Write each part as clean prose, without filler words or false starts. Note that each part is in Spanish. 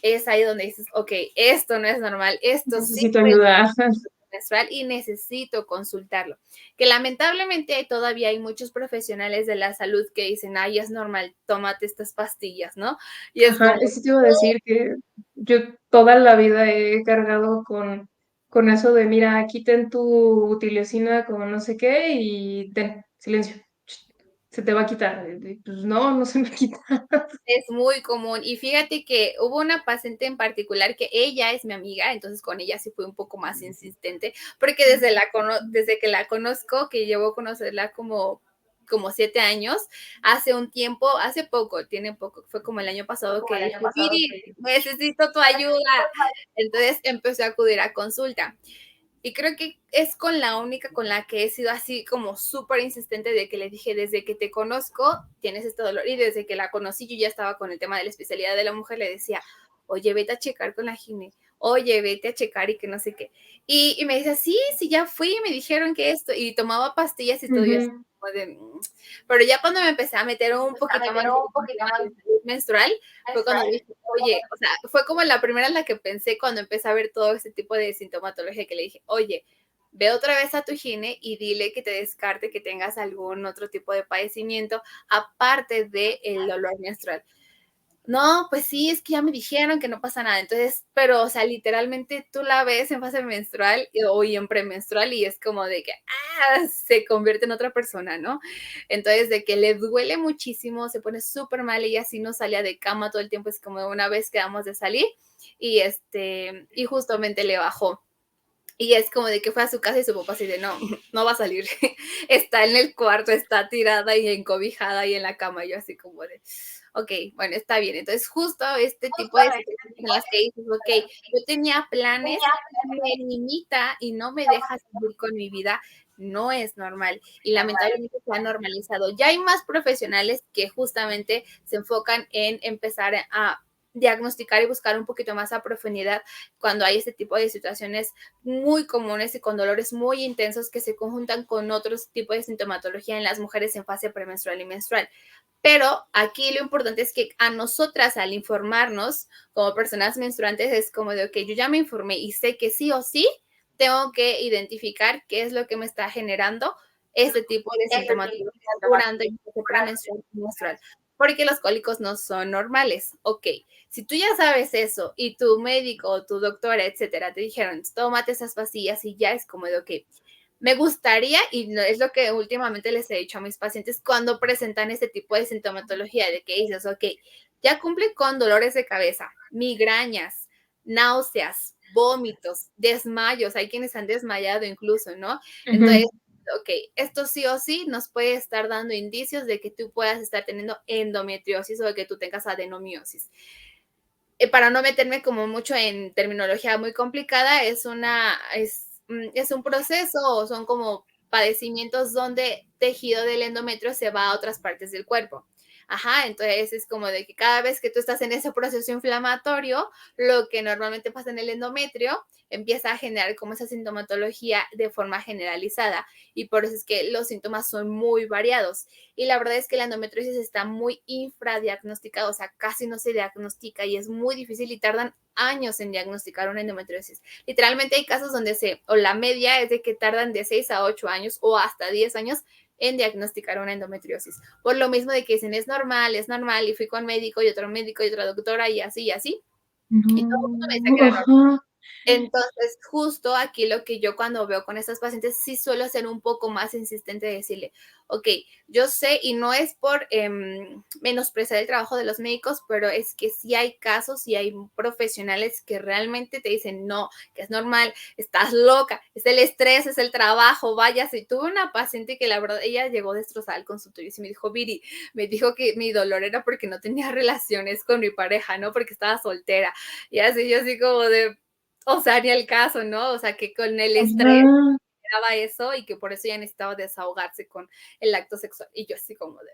es ahí donde dices, ok, esto no es normal, esto sí Necesito puede ayuda. menstrual y necesito consultarlo. Que lamentablemente todavía hay muchos profesionales de la salud que dicen, ay, es normal, tómate estas pastillas, ¿no? Y es Ajá, como, eso te iba a decir que yo toda la vida he cargado con eso de, mira, quiten tu utilesina con no sé qué y ten, silencio, se te va a quitar. Y pues no, no se me quita. es muy común. Y fíjate que hubo una paciente en particular que ella es mi amiga, entonces con ella sí fue un poco más insistente, porque desde que la conozco, que llevo a conocerla como 7 años, hace un tiempo, hace poco, tiene poco, fue como el año pasado que dijo, Viri, necesito tu ayuda. Entonces empezó a acudir a consulta. Y creo que es con la única con la que he sido así como súper insistente de que le dije, desde que te conozco, tienes este dolor. Y desde que la conocí, yo ya estaba con el tema de la especialidad de la mujer, le decía, oye, vete a checar con la gine, oye, vete a checar y que no sé qué. Y me dice, sí, sí, ya fui, me dijeron que esto, y tomaba pastillas y todo, y yo así Ujú. como de, Pero ya cuando me empecé a meter un poquito más en el tema de salud menstrual, fue cuando dije, oye, o sea, fue como la primera en la que pensé cuando empecé a ver todo ese tipo de sintomatología que le dije, oye, ve otra vez a tu gine y dile que te descarte que tengas algún otro tipo de padecimiento aparte del dolor menstrual. No, pues sí, es que ya me dijeron que no pasa nada. Entonces, pero, o sea, literalmente tú la ves en fase menstrual o en premenstrual y es como de que, se convierte en otra persona, ¿no? Entonces, de que le duele muchísimo, se pone súper mal, ella sí no salía de cama todo el tiempo, es como una vez quedamos de salir y justamente le bajó. Y es como de que fue a su casa y su papá así de, no, no va a salir. Está en el cuarto, está tirada y encobijada y en la cama. Yo así como de, ok, bueno, está bien. Entonces, justo este tipo de situaciones en las que dices, ok, yo tenía planes, me limita y no me deja seguir con mi vida, no es normal. Y lamentablemente se ha normalizado. Ya hay más profesionales que justamente se enfocan en empezar a diagnosticar y buscar un poquito más a profundidad cuando hay este tipo de situaciones muy comunes y con dolores muy intensos que se conjuntan con otros tipos de sintomatología en las mujeres en fase premenstrual y menstrual. Pero aquí lo importante es que a nosotras al informarnos como personas menstruantes es como de, ok, yo ya me informé y sé que sí o sí tengo que identificar qué es lo que me está generando este tipo de sintomatología durante el fase premenstrual y menstrual. Porque los cólicos no son normales. Ok, si tú ya sabes eso y tu médico o tu doctora, etcétera, te dijeron, tómate esas pastillas y ya es como de, ok, me gustaría, y no, es lo que últimamente les he dicho a mis pacientes cuando presentan este tipo de sintomatología, de que dices, ok, ya cumple con dolores de cabeza, migrañas, náuseas, vómitos, desmayos, hay quienes han desmayado incluso, ¿no? Entonces, Ujú. ok, esto sí o sí nos puede estar dando indicios de que tú puedas estar teniendo endometriosis o de que tú tengas adenomiosis. Para no meterme como mucho en terminología muy complicada, es un proceso o son como padecimientos donde tejido del endometrio se va a otras partes del cuerpo. Ajá, entonces es como de que cada vez que tú estás en ese proceso inflamatorio, lo que normalmente pasa en el endometrio empieza a generar como esa sintomatología de forma generalizada y por eso es que los síntomas son muy variados. Y la verdad es que la endometriosis está muy infradiagnosticada, o sea, casi no se diagnostica y es muy difícil y tardan años en diagnosticar una endometriosis. Literalmente hay casos donde o la media es de que tardan de 6 a 8 años o hasta 10 años en diagnosticar una endometriosis. Por lo mismo de que dicen es normal, y fui con médico y otro médico y otra doctora y así y así. Y todo el mundo me decía No, que era normal. ajá. Entonces, justo aquí lo que yo cuando veo con estas pacientes, sí suelo ser un poco más insistente de decirle, ok, yo sé y no es por menospreciar el trabajo de los médicos, pero es que sí hay casos y hay profesionales que realmente te dicen, no, que es normal, estás loca, es el estrés, es el trabajo, vaya, si tuve una paciente que la verdad, ella llegó destrozada al consultorio y me dijo, Viri, me dijo que mi dolor era porque no tenía relaciones con mi pareja, ¿no? Porque estaba soltera. Y así, yo así como de, o sea, ni el caso, ¿no? O sea, que con el estrés Ajá. daba eso y que por eso ya necesitaba desahogarse con el acto sexual. Y yo así como de,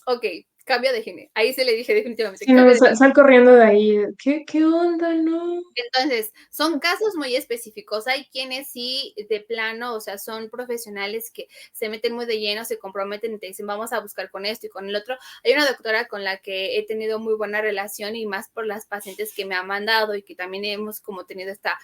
ok, cambio de gine. Ahí se le dije definitivamente, Sí, no, cambio de gine. sal corriendo de ahí. ¿Qué onda? No. Entonces, son casos muy específicos. Hay quienes sí, de plano, o sea, son profesionales que se meten muy de lleno, se comprometen y te dicen, vamos a buscar con esto y con el otro. Hay una doctora con la que he tenido muy buena relación y más por las pacientes que me ha mandado y que también hemos como tenido esta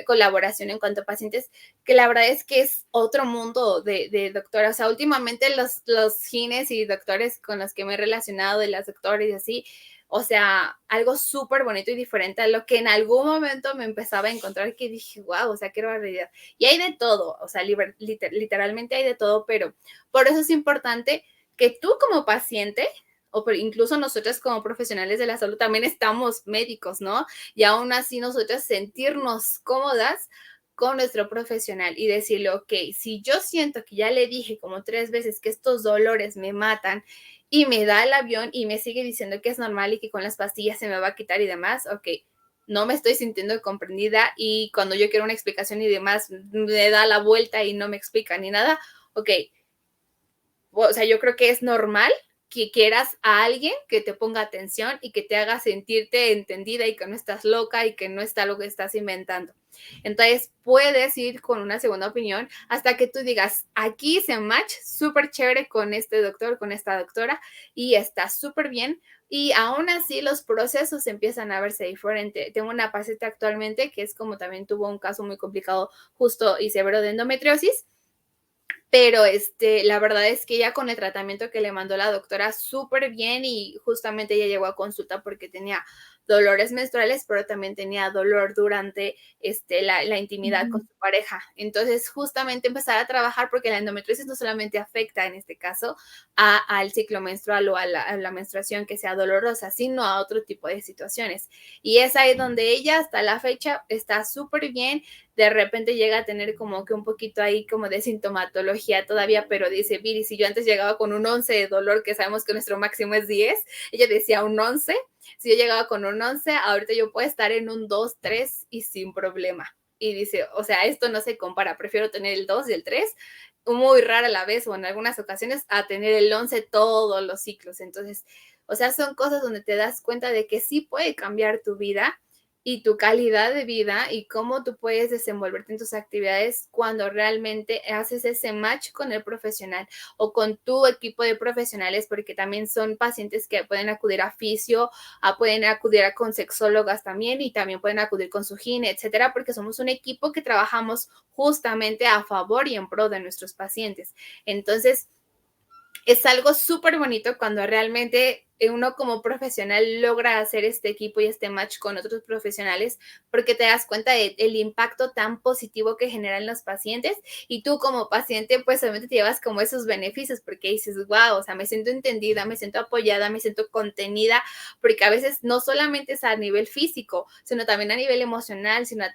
colaboración en cuanto a pacientes, que la verdad es que es otro mundo de doctora. O sea, últimamente los gines y doctores con los que me he relacionado, de las doctores y así, o sea, algo súper bonito y diferente a lo que en algún momento me empezaba a encontrar, que dije, wow, o sea, qué barbaridad. Y hay de todo, o sea, literalmente hay de todo, pero por eso es importante que tú como paciente, o incluso nosotros como profesionales de la salud, también estamos médicos, ¿no? Y aún así nosotros sentirnos cómodas con nuestro profesional y decirle, ok, si yo siento que ya le dije como 3 veces que estos dolores me matan y me da el avión y me sigue diciendo que es normal y que con las pastillas se me va a quitar y demás, ok, no me estoy sintiendo comprendida y cuando yo quiero una explicación y demás, me da la vuelta y no me explica ni nada, ok, o sea, yo creo que es normal que quieras a alguien que te ponga atención y que te haga sentirte entendida y que no estás loca y que no está lo que estás inventando. Entonces, puedes ir con una segunda opinión hasta que tú digas, aquí se match súper chévere con este doctor, con esta doctora y está súper bien. Y aún así los procesos empiezan a verse diferente. Tengo una paciente actualmente que es como también tuvo un caso muy complicado justo y severo de endometriosis, pero la verdad es que ella con el tratamiento que le mandó la doctora súper bien y justamente ella llegó a consulta porque tenía dolores menstruales, pero también tenía dolor durante la intimidad con su pareja. Entonces, justamente empezar a trabajar porque la endometriosis no solamente afecta en este caso al ciclo menstrual o a la menstruación que sea dolorosa, sino a otro tipo de situaciones. Y es ahí donde ella hasta la fecha está súper bien. De repente llega a tener como que un poquito ahí como de sintomatología todavía, pero dice, Viri, si yo antes llegaba con un 11 de dolor, que sabemos que nuestro máximo es 10, ella decía un 11, si yo llegaba con un 11, ahorita yo puedo estar en un 2, 3 y sin problema. Y dice, o sea, esto no se compara, prefiero tener el 2 y el 3, muy rara a la vez o en algunas ocasiones, a tener el 11 todos los ciclos. Entonces, o sea, son cosas donde te das cuenta de que sí puede cambiar tu vida y tu calidad de vida y cómo tú puedes desenvolverte en tus actividades cuando realmente haces ese match con el profesional o con tu equipo de profesionales, porque también son pacientes que pueden acudir a fisio, pueden acudir con sexólogas también y también pueden acudir con su gine, etcétera, porque somos un equipo que trabajamos justamente a favor y en pro de nuestros pacientes. Entonces, es algo súper bonito cuando realmente uno como profesional logra hacer este equipo y este match con otros profesionales, porque te das cuenta del impacto tan positivo que generan los pacientes y tú como paciente pues obviamente te llevas como esos beneficios porque dices, wow, o sea, me siento entendida, me siento apoyada, me siento contenida, porque a veces no solamente es a nivel físico, sino también a nivel emocional, sino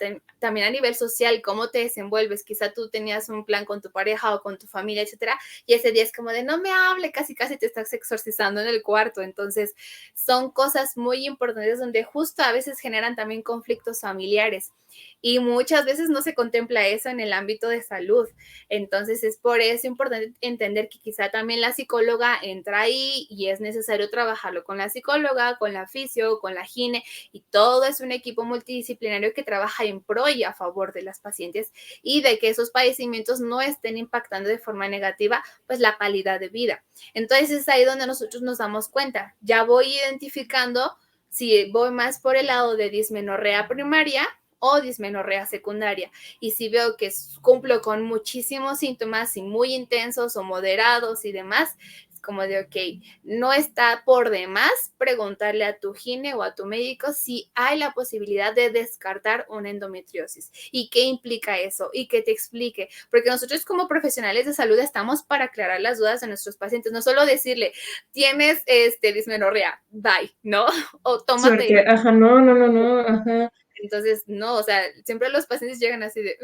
también a nivel social, cómo te desenvuelves. Quizá tú tenías un plan con tu pareja o con tu familia, etcétera, y ese día es como de no me hable, casi casi te estás exorcizando en el cuarto. Entonces, son cosas muy importantes donde justo a veces generan también conflictos familiares y muchas veces no se contempla eso en el ámbito de salud. Entonces, es por eso importante entender que quizá también la psicóloga entra ahí y es necesario trabajarlo con la psicóloga, con la fisio, con la gine y todo es un equipo multidisciplinario que trabaja en pro y a favor de las pacientes y de que esos padecimientos no estén impactando de forma negativa pues la calidad de vida. Entonces es ahí donde nosotros nos damos cuenta. Ya voy identificando si voy más por el lado de dismenorrea primaria o dismenorrea secundaria. Y si veo que cumplo con muchísimos síntomas y muy intensos o moderados y demás, es como de, ok, no está por demás preguntarle a tu gine o a tu médico si hay la posibilidad de descartar una endometriosis y qué implica eso y que te explique, porque nosotros como profesionales de salud estamos para aclarar las dudas de nuestros pacientes, no solo decirle, tienes dismenorrea, bye, ¿no? O tómate. Suerte. Ajá, no, no, no, no, ajá. Entonces, no, o sea, siempre los pacientes llegan así de,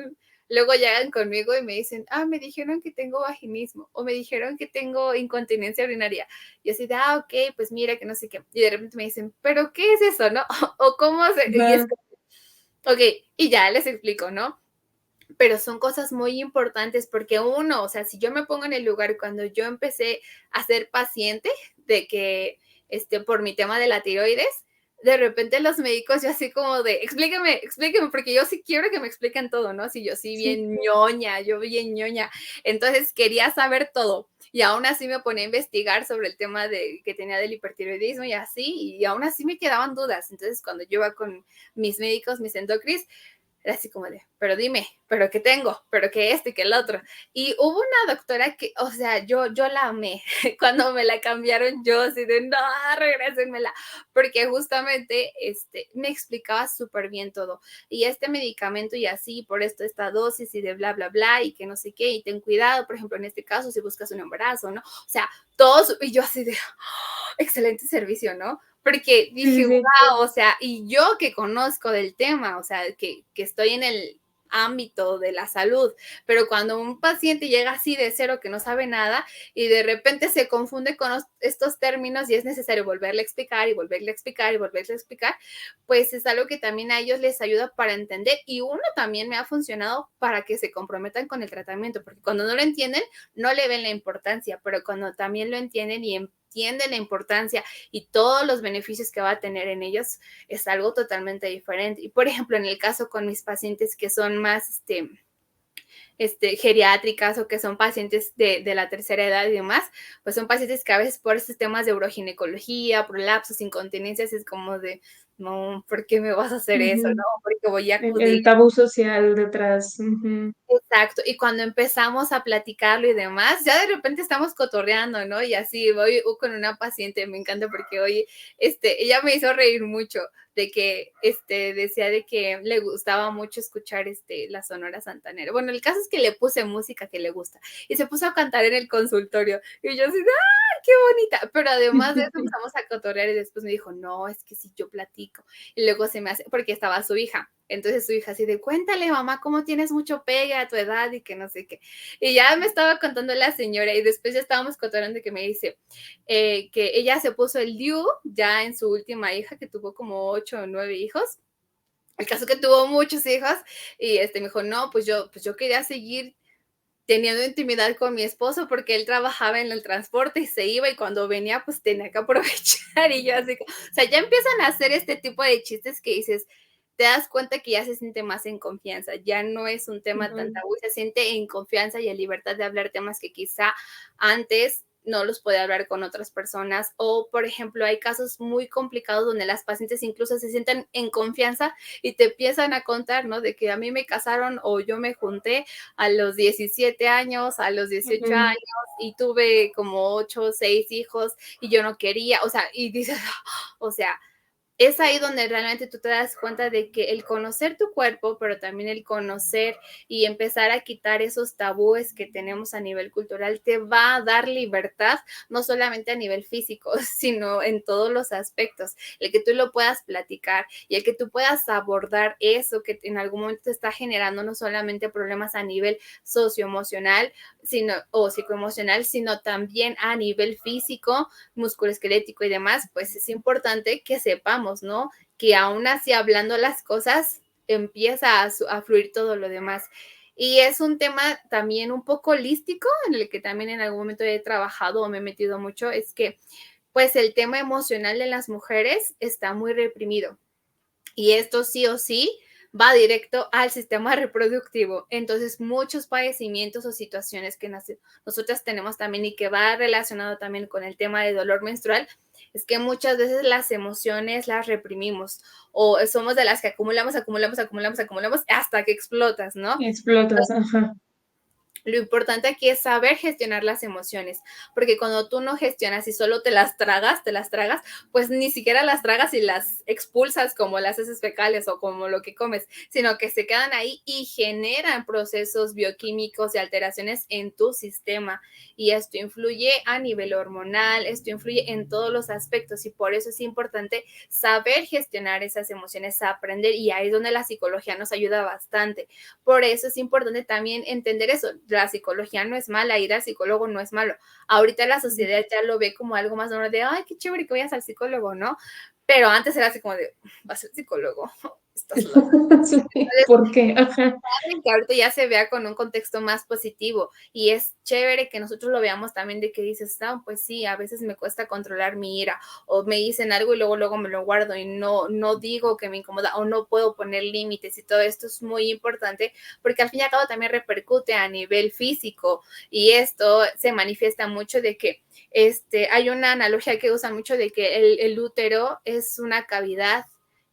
luego llegan conmigo y me dicen, me dijeron que tengo vaginismo o me dijeron que tengo incontinencia urinaria. Y así de, ok, pues mira que no sé qué. Y de repente me dicen, ¿pero qué es eso, no? O cómo se, y es, Ajá. ok, y ya les explico, ¿no? Pero son cosas muy importantes porque uno, o sea, si yo me pongo en el lugar cuando yo empecé a ser paciente, de que por mi tema de la tiroides, de repente los médicos yo así como de, explíqueme, porque yo sí quiero que me expliquen todo, ¿no? Si yo sí bien ñoña, yo bien ñoña. Entonces quería saber todo. Y aún así me ponía a investigar sobre el tema de que tenía del hipertiroidismo y así, y aún así me quedaban dudas. Entonces cuando yo iba con mis médicos, mis endocris, era así como de, pero dime, pero qué tengo, pero qué y qué el otro. Y hubo una doctora que, o sea, yo la amé. Cuando me la cambiaron, yo así de, no, regrésenmela, porque justamente me explicaba súper bien todo. Y este medicamento y así, por esto, esta dosis y de bla, bla, bla, y que no sé qué, y ten cuidado, por ejemplo, en este caso, si buscas un embarazo, ¿no? O sea, todos, y yo así de, oh, excelente servicio, ¿no? Porque dije, wow, o sea, y yo que conozco del tema, o sea, que estoy en el ámbito de la salud, pero cuando un paciente llega así de cero que no sabe nada y de repente se confunde con estos términos y es necesario volverle a explicar y volverle a explicar y volverle a explicar, pues es algo que también a ellos les ayuda para entender y uno también me ha funcionado para que se comprometan con el tratamiento, porque cuando no lo entienden, no le ven la importancia, pero cuando también lo entienden y entienden la importancia y todos los beneficios que va a tener en ellos, es algo totalmente diferente. Y por ejemplo, en el caso con mis pacientes que son más geriátricas o que son pacientes de la tercera edad y demás, pues son pacientes que a veces por estos temas de uroginecología, prolapsos, incontinencias, es como de, no, ¿por qué me vas a hacer eso? No, porque voy a acudir. El tabú social detrás. Exacto, y cuando empezamos a platicarlo y demás, ya de repente estamos cotorreando, ¿no? Y así voy con una paciente, me encanta porque hoy, ella me hizo reír mucho de que, decía de que le gustaba mucho escuchar, la Sonora Santanera. Bueno, el caso es que le puse música que le gusta y se puso a cantar en el consultorio y yo así, ¡ay, qué bonita! Pero además de eso empezamos a cotorrear y después me dijo, no, es que si yo platico. Y luego se me hace, porque estaba su hija. Entonces su hija así de, cuéntale, mamá, cómo tienes mucho pegue a tu edad y que no sé qué. Y ya me estaba contando la señora y después ya estábamos contando de que me dice que ella se puso el DIU ya en su última hija, que tuvo como 8 o 9 hijos. El caso que tuvo muchos hijos y me dijo, no, pues yo quería seguir teniendo intimidad con mi esposo porque él trabajaba en el transporte y se iba y cuando venía pues tenía que aprovechar y yo así, o sea, ya empiezan a hacer este tipo de chistes que dices, te das cuenta que ya se siente más en confianza, ya no es un tema tan tabú, se siente en confianza y en libertad de hablar temas que quizá antes no los puede hablar con otras personas o, por ejemplo, hay casos muy complicados donde las pacientes incluso se sienten en confianza y te empiezan a contar, ¿no? De que a mí me casaron o yo me junté a los 17 años, a los 18 años y tuve como 8 o 6 hijos y yo no quería, o sea, y dices, o sea, es ahí donde realmente tú te das cuenta de que el conocer tu cuerpo, pero también el conocer y empezar a quitar esos tabúes que tenemos a nivel cultural, te va a dar libertad, no solamente a nivel físico, sino en todos los aspectos. El que tú lo puedas platicar y el que tú puedas abordar eso que en algún momento te está generando no solamente problemas a nivel socioemocional, o psicoemocional, sino también a nivel físico, musculoesquelético y demás, pues es importante que sepamos, ¿no? Que aún así hablando las cosas, empieza a fluir todo lo demás. Y es un tema también un poco holístico, en el que también en algún momento he trabajado o me he metido mucho, es que pues el tema emocional de las mujeres está muy reprimido. Y esto sí o sí va directo al sistema reproductivo. Entonces, muchos padecimientos o situaciones que nosotras tenemos también y que va relacionado también con el tema de dolor menstrual, es que muchas veces las emociones las reprimimos o somos de las que acumulamos hasta que explotas, ¿no? Explotas, ajá. Lo importante aquí es saber gestionar las emociones, porque cuando tú no gestionas y solo te las tragas, pues ni siquiera las tragas y las expulsas como las heces fecales o como lo que comes, sino que se quedan ahí y generan procesos bioquímicos y alteraciones en tu sistema. Y esto influye a nivel hormonal, esto influye en todos los aspectos y por eso es importante saber gestionar esas emociones, aprender, y ahí es donde la psicología nos ayuda bastante. Por eso es importante también entender eso. La psicología no es mala, ir al psicólogo no es malo. Ahorita la sociedad ya lo ve como algo más normal de, ay, qué chévere que vayas al psicólogo, ¿no? Pero antes era así como de, vas al psicólogo. estás loca. Sí, ¿por qué? Ajá. Que ahorita ya se vea con un contexto más positivo y es chévere que nosotros lo veamos también de que dices, no, pues sí, a veces me cuesta controlar mi ira o me dicen algo y luego me lo guardo y no digo que me incomoda o no puedo poner límites y todo esto es muy importante porque al fin y al cabo también repercute a nivel físico y esto se manifiesta mucho de que hay una analogía que usan mucho de que el útero es una cavidad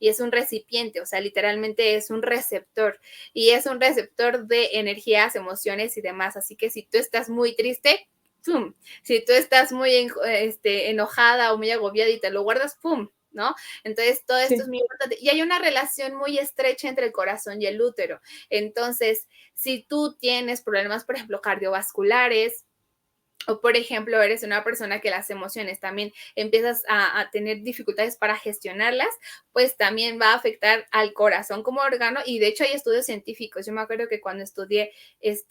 y es un recipiente, o sea, literalmente es un receptor y es un receptor de energías, emociones y demás. Así que si tú estás muy triste, ¡pum! Si tú estás muy enojada o muy agobiada y te lo guardas, ¡pum! ¿No? Entonces, todo esto es Sí. muy importante. Y hay una relación muy estrecha entre el corazón y el útero. Entonces, si tú tienes problemas, por ejemplo, cardiovasculares, o, por ejemplo, eres una persona que las emociones también empiezas a tener dificultades para gestionarlas, pues también va a afectar al corazón como órgano. Y de hecho hay estudios científicos. Yo me acuerdo que cuando estudié,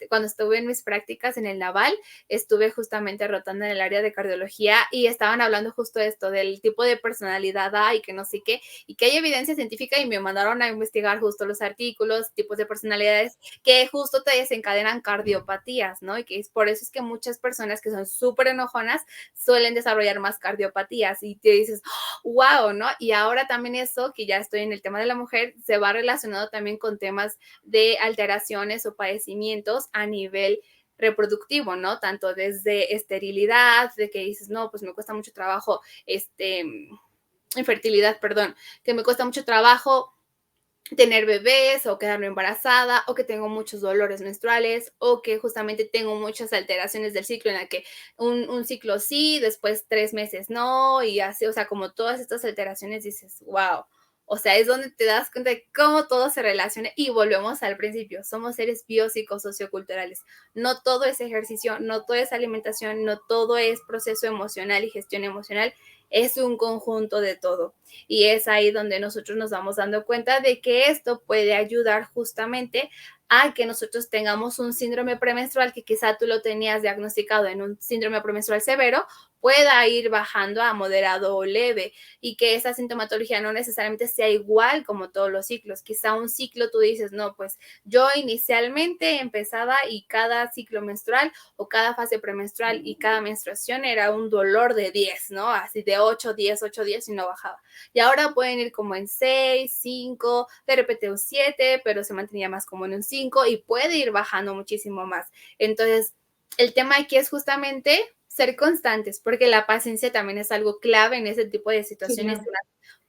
cuando estuve en mis prácticas en el Naval, estuve justamente rotando en el área de cardiología y estaban hablando justo de esto, del tipo de personalidad A y que no sé qué, y que hay evidencia científica y me mandaron a investigar justo los artículos, tipos de personalidades que justo te desencadenan cardiopatías, ¿no? Y que es por eso es que muchas personas que son súper enojonas suelen desarrollar más cardiopatías y te dices, wow, ¿no? Y ahora también eso, que ya estoy en el tema de la mujer, se va relacionado también con temas de alteraciones o padecimientos a nivel reproductivo, ¿no? Tanto desde esterilidad, de que dices, no, pues me cuesta mucho trabajo, infertilidad, perdón, que me cuesta mucho trabajo tener bebés o quedarme embarazada o que tengo muchos dolores menstruales o que justamente tengo muchas alteraciones del ciclo en la que un ciclo sí, después 3 meses no y así, o sea, como todas estas alteraciones dices, wow. O sea, es donde te das cuenta de cómo todo se relaciona y volvemos al principio. Somos seres biopsicosocioculturales. No todo es ejercicio, no todo es alimentación, no todo es proceso emocional y gestión emocional. Es un conjunto de todo. Y es ahí donde nosotros nos vamos dando cuenta de que esto puede ayudar justamente a que nosotros tengamos un síndrome premenstrual que quizá tú lo tenías diagnosticado en un síndrome premenstrual severo, pueda ir bajando a moderado o leve y que esa sintomatología no necesariamente sea igual como todos los ciclos. Quizá un ciclo tú dices, no, pues yo inicialmente empezaba y cada ciclo menstrual o cada fase premenstrual y cada menstruación era un dolor de 10, ¿no? Así de 8, 10 y no bajaba. Y ahora pueden ir como en 6, 5, de repente un 7, pero se mantenía más como en un 5 y puede ir bajando muchísimo más. Entonces, el tema aquí es justamente ser constantes, porque la paciencia también es algo clave en ese tipo de Sí, situaciones claro.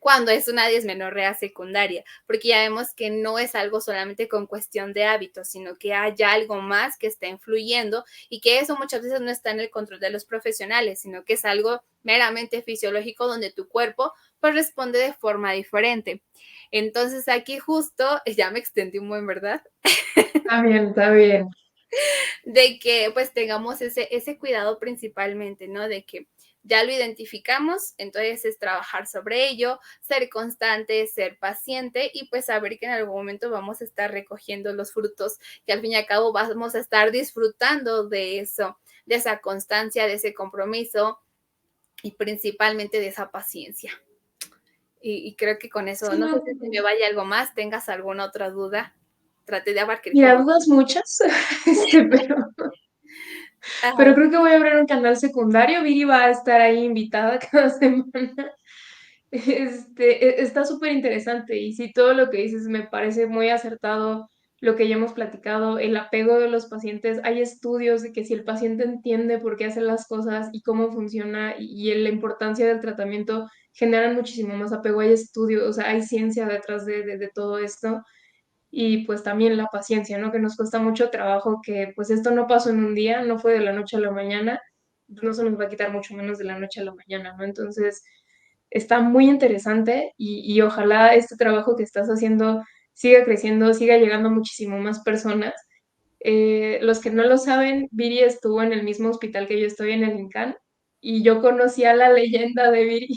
cuando es una dismenorrea secundaria, porque ya vemos que no es algo solamente con cuestión de hábitos, sino que hay algo más que está influyendo y que eso muchas veces no está en el control de los profesionales, sino que es algo meramente fisiológico donde tu cuerpo pues responde de forma diferente. Entonces aquí justo, ya me extendí un buen, ¿verdad? Está bien, está bien. De que pues tengamos ese cuidado principalmente, ¿no? De que ya lo identificamos, entonces es trabajar sobre ello, ser constante, ser paciente y pues saber que en algún momento vamos a estar recogiendo los frutos, que al fin y al cabo vamos a estar disfrutando de eso, de esa constancia, de ese compromiso y principalmente de esa paciencia. Y creo que con eso, Sí, no no, sé si se me vaya algo más, tengas alguna otra duda, trate de abarcar mira, como... dudas muchas, pero Ajá, creo que voy a abrir un canal secundario. Viri va a estar ahí invitada cada semana. Está súper interesante y sí, todo lo que dices me parece muy acertado, lo que ya hemos platicado, el apego de los pacientes. Hay estudios de que si el paciente entiende por qué hace las cosas y cómo funciona y la importancia del tratamiento, generan muchísimo más apego. Hay estudios, o sea, hay ciencia detrás de todo esto y pues también la paciencia, ¿no? Que nos cuesta mucho trabajo, que pues esto no pasó en un día, no fue de la noche a la mañana, no se nos va a quitar mucho menos de la noche a la mañana, ¿no? Entonces, está muy interesante y ojalá este trabajo que estás haciendo siga creciendo, siga llegando a muchísimo más personas. Los que no lo saben, Viri estuvo en el mismo hospital que yo estoy en el INCAN y yo conocía la leyenda de Viri.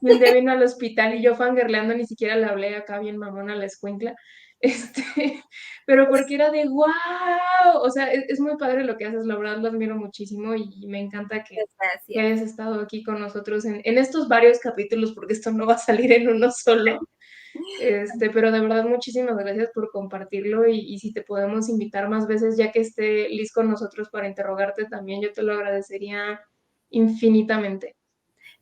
Y un día vino al hospital y yo fangirleando, ni siquiera le hablé acá bien mamona a la escuincla, este, pero porque era de ¡guau! O sea, es muy padre lo que haces, la verdad lo admiro muchísimo y me encanta que gracias. hayas estado aquí con nosotros en estos varios capítulos, porque esto no va a salir en uno solo. Pero de verdad muchísimas gracias por compartirlo y si te podemos invitar más veces, ya que esté Liz con nosotros para interrogarte también, yo te lo agradecería infinitamente.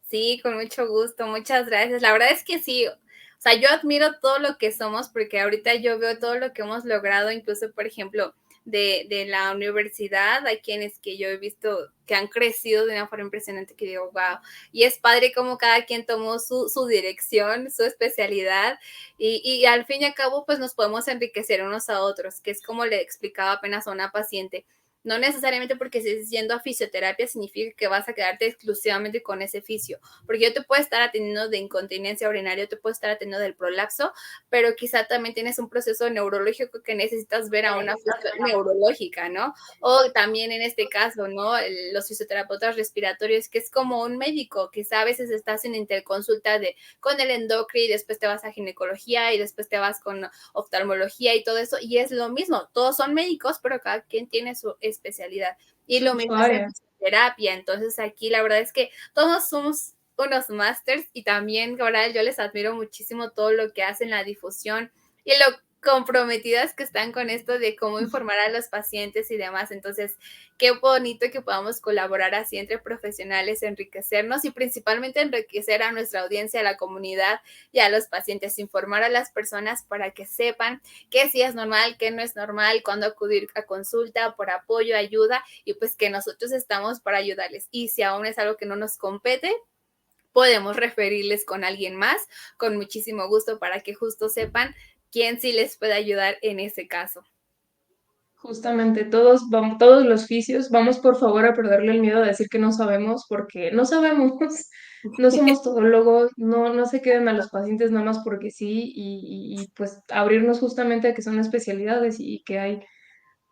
Sí, con mucho gusto, muchas gracias. La verdad es que sí, o sea, yo admiro todo lo que somos porque ahorita yo veo todo lo que hemos logrado, incluso, por ejemplo, de la universidad, hay quienes que yo he visto que han crecido de una forma impresionante que digo, wow, y es padre como cada quien tomó su dirección, su especialidad, y al fin y al cabo, pues nos podemos enriquecer unos a otros, que es como le explicaba apenas a una paciente. No necesariamente porque estés yendo a fisioterapia significa que vas a quedarte exclusivamente con ese fisio, porque yo te puedo estar atendiendo de incontinencia urinaria, yo te puedo estar atendiendo del prolapso, pero quizá también tienes un proceso neurológico que necesitas ver a una fisio neurológica, ¿no? O también en este caso, ¿no? Los fisioterapeutas respiratorios, que es como un médico, quizá a veces estás en interconsulta con el endocri, y después te vas a ginecología y después te vas con oftalmología y todo eso, y es lo mismo, todos son médicos, pero cada quien tiene su especialidad. Y lo mismo es en fisioterapia, entonces aquí la verdad es que todos somos unos másters y también, Coral, yo les admiro muchísimo todo lo que hacen, la difusión y lo comprometidas que están con esto de cómo informar a los pacientes y demás. Entonces, qué bonito que podamos colaborar así entre profesionales, enriquecernos y principalmente enriquecer a nuestra audiencia, a la comunidad y a los pacientes, informar a las personas para que sepan qué sí es normal, qué no es normal, cuándo acudir a consulta por apoyo, ayuda y pues que nosotros estamos para ayudarles. Y si aún es algo que no nos compete, podemos referirles con alguien más con muchísimo gusto para que justo sepan quién sí les puede ayudar en ese caso. Justamente, todos, vamos, todos los fisios, vamos por favor a perderle el miedo a decir que no sabemos, porque no sabemos, no somos todólogos, no se queden a los pacientes nada más porque sí, y pues abrirnos justamente a que son especialidades y que hay,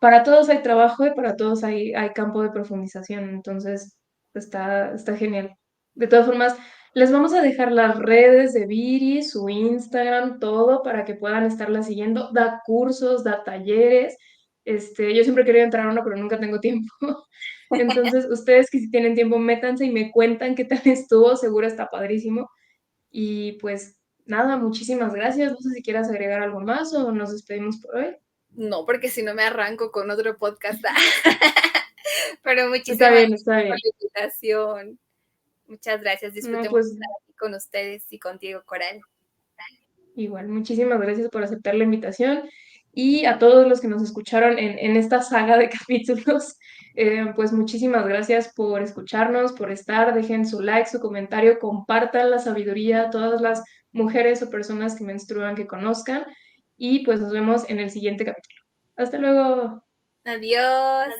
para todos hay trabajo y para todos hay campo de profundización, entonces está genial. De todas formas, les vamos a dejar las redes de Viri, su Instagram, todo para que puedan estarla siguiendo. Da cursos, da talleres. Yo siempre quería entrar a uno, pero nunca tengo tiempo. Entonces, ustedes que si tienen tiempo, métanse y me cuentan qué tal estuvo. Seguro está padrísimo. Y pues nada, muchísimas gracias. No sé si quieras agregar algo más o nos despedimos por hoy. No, porque si no me arranco con otro podcast. Pero Está muchísimas bien, gracias está por bien. la invitación. Muchas gracias. No, Disfruté mucho pues estar aquí con ustedes y contigo, Coral. igual, muchísimas gracias por aceptar la invitación y a todos los que nos escucharon en esta saga de capítulos, pues muchísimas gracias por escucharnos, por estar, dejen su like, su comentario, compartan la sabiduría a todas las mujeres o personas que menstruan que conozcan y pues nos vemos en el siguiente capítulo. Hasta luego. Adiós.